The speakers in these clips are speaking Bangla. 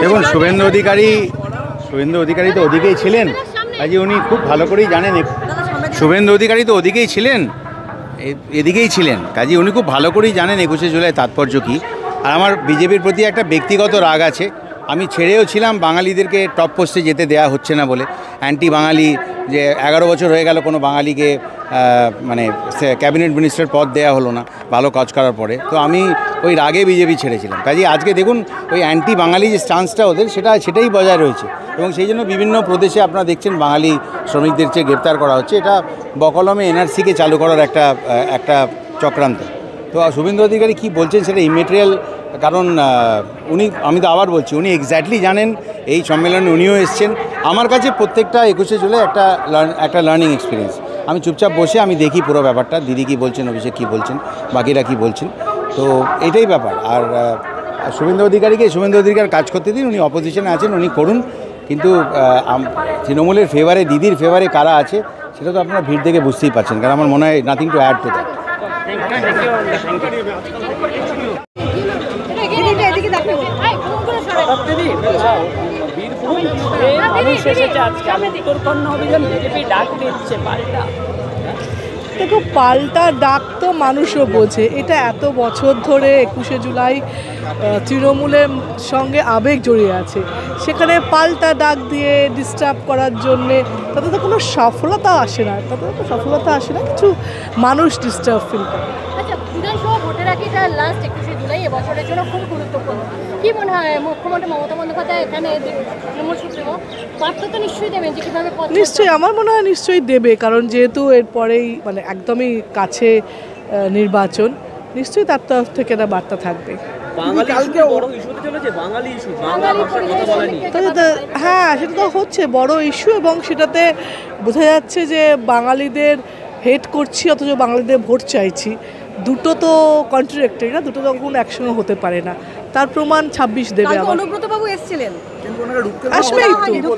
দেখুন, শুভেন্দু অধিকারী তো ওদিকেই ছিলেন, কাজে উনি খুব ভালো করেই জানেন। শুভেন্দু অধিকারী তো ওদিকেই ছিলেন, এদিকেই ছিলেন, কাজে উনি খুব ভালো করেই জানেন 21শে জুলাই তাৎপর্য কী। আর আমার বিজেপির প্রতি একটা ব্যক্তিগত রাগ আছে। আমি ছেড়েও ছিলাম বাঙালিদেরকে টপ পোস্টে যেতে দেওয়া হচ্ছে না বলে, অ্যান্টি বাঙালি, যে 11 বছর হয়ে গেল কোনো বাঙালিকে মানে ক্যাবিনেট মিনিস্টার পদ দেওয়া হলো না ভালো কাজ করার পরে। তো আমি ওই রাগে বিজেপি ছেড়েছিলাম। কাজে আজকে দেখুন ওই অ্যান্টি বাঙালি যে স্টান্সটা ওদের, সেটাই বজায় রয়েছে, এবং সেই জন্য বিভিন্ন প্রদেশে আপনারা দেখছেন বাঙালি শ্রমিকদের চেয়ে গ্রেপ্তার করা হচ্ছে। এটা বকলমে এনআরসিকে চালু করার একটা চক্রান্ত। তো শুভেন্দু অধিকারী কী বলছেন সেটা ইমেটেরিয়াল, কারণ আমি তো আবার বলছি, উনি এক্স্যাক্টলি জানেন এই সম্মেলনে উনিও এসছেন। আমার কাছে প্রত্যেকটা 21শে জুলাই একটা লার্নিং এক্সপিরিয়েন্স। আমি চুপচাপ বসে আমি দেখি পুরো ব্যাপারটা, দিদি কী বলছেন, অভিষেক কী বলছেন, বাকিরা কী বলছেন, তো এটাই ব্যাপার। আর শুভেন্দু অধিকার কাজ করতে দিন, উনি অপোজিশনে আছেন, উনি করুন, কিন্তু তৃণমূলের ফেভারে, দিদির ফেভারে কারা আছে সেটা তো আপনারা ভিড় দেখে বুঝতেই পারছেন, কারণ আমার মনে হয় nothing to add to that. দেখো, পাল্টা ডাক তো মানুষও বোঝে। এটা এত বছর ধরে 21শে জুলাই তৃণমূলের সঙ্গে আবেগ জড়িয়ে আছে, সেখানে পাল্টা ডাক দিয়ে ডিস্টার্ব করার জন্যে তাতে তো কোনো সফলতা আসে না, কিছু মানুষ ডিস্টার্ব ফিল করে। আচ্ছা, বিধানসভা ভোটের আগে এটা লাস্ট 21শে জুলাই এবছরের জন্য খুব গুরুত্বপূর্ণ। কি মনে হয় মুখ্যমন্ত্রী মমতা বন্দ্যোপাধ্যায় এখানে তৃণমূল সুপ্রিমো বার্তা তো নিশ্চয়ই দেবেন যে কীভাবে? নিশ্চয়ই, আমার মনে হয় নিশ্চয়ই দেবে, কারণ যেহেতু এরপরেই মানে একদমই কাছে নির্বাচন, নিশ্চয়ই তার তরফ থেকে একটা বার্তা থাকবে। হ্যাঁ, সেটা তো হচ্ছে বড় ইস্যু, এবং সেটাতে বোঝা যাচ্ছে যে বাঙালিদের হেট করছি অথচ বাঙালিদের ভোট চাইছি, দুটো তো কন্ট্রাডিক্টরি না, দুটো তো কোনো একসঙ্গে হতে পারে না। তার প্রমাণ 26 দেবে। আবার অনুব্রত বাবু এসেছিলেন, আসবেই তো।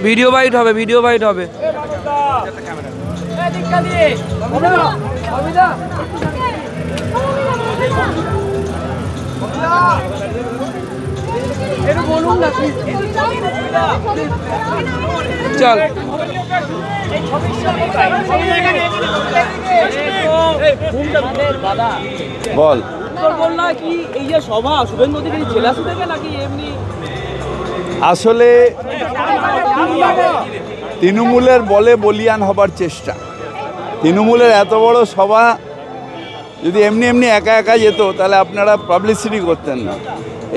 ভিডিও বাইট হবে। চল, বল। আসলে তৃণমূলের বলে বলিয়ান হবার চেষ্টা। তৃণমূলের এত বড় সভা যদি এমনি একা একা যেত তাহলে আপনারা পাবলিসিটি করতেন না।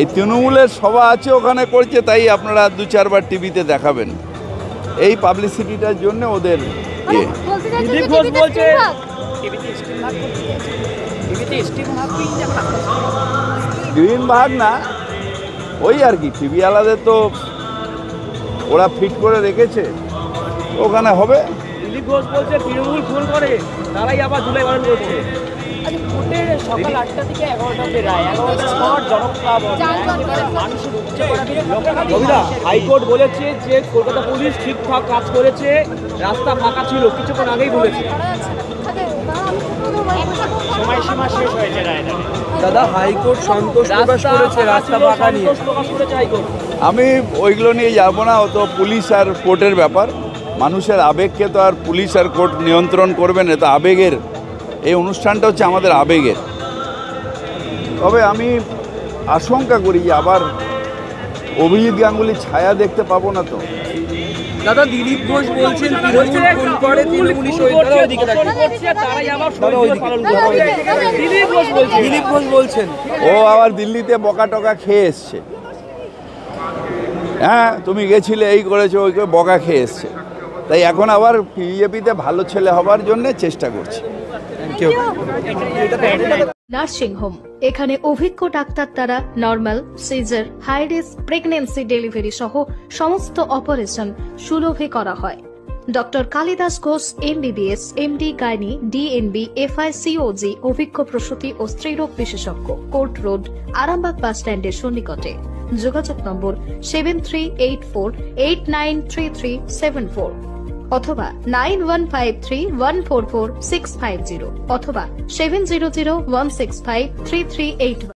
এই তৃণমূলের সভা আছে, ওখানে করছে, তাই আপনারা 2-4 বার টিভিতে দেখাবেন। এই পাবলিসিটিটার জন্য ওদের গ্রিন ভাগ না, ওই আর কি, টিভি আলাদা তো ওরা ফিট করে রেখেছে, ওখানে হবে। দিলীপ ঘোষ বলছে তৃণমূল ফোন করে, তারাই আবার জুলাই পালন করছে। সকাল 8টা থেকে 11টা অব্দি রায়, 11টার পর হাইকোর্ট বলেছে যে কলকাতা পুলিশ ঠিকঠাক কাজ করেছে, রাস্তা ফাঁকা ছিল, কিছুক্ষণ আগেই বলেছে। সময়সীমা শেষ হয়েছে রায়। দাদা, হাইকোর্ট সন্তোষ প্রকাশ করেছে রাস্তা ফাঁকা নিয়ে, হাইকোর্ট। আমি ওইগুলো নিয়ে যাব না, অত পুলিশ আর কোর্টের ব্যাপার। মানুষের আবেগকে তো আর পুলিশ আর কোর্ট নিয়ন্ত্রণ করবে না, তো আবেগের এই অনুষ্ঠানটা হচ্ছে আমাদের আবেগের। তবে আমি আশঙ্কা করি যে আবার অভিজিৎ গাঙ্গুলির ছায়া দেখতে পাবো না তো। দাদা, দিলীপ ঘোষ বলছেন তৃণমূল ফোন করে, তৃণমূলী শহীদরা ওইদিকে করছে, তারাই আবার পালন করছে। দিলীপ ঘোষ বলছেন ও আবার দিল্লিতে বকা টকা খেয়ে এসছে। হ্যাঁ, তুমি গেছিলে, এই করেছো, ওই করে বকা খেয়ে এসছে, তাই এখন আবার বিজেপিতে ভালো ছেলে হবার জন্য চেষ্টা করছে। নার্সিং হোম, এখানে অভিজ্ঞ ডাক্তার দ্বারা নরমাল, সিজার, হাই রিস্ক প্রেগন্যান্সি, ডেলিভারি সহ সমস্ত অপারেশন সুলভে করা হয়। Doctor Kalidas Ghosh MBBS, MD gynae, DNB, FICOG, অভিজ্ঞ প্রসূতি ও স্ত্রীরোগ বিশেষজ্ঞ, কোর্ট রোড, আরামবাগ বাস স্ট্যান্ডের সন্নিকটে। যোগাযোগ নম্বর 7384893374 অথবা 9153144650 অথবা 7001653381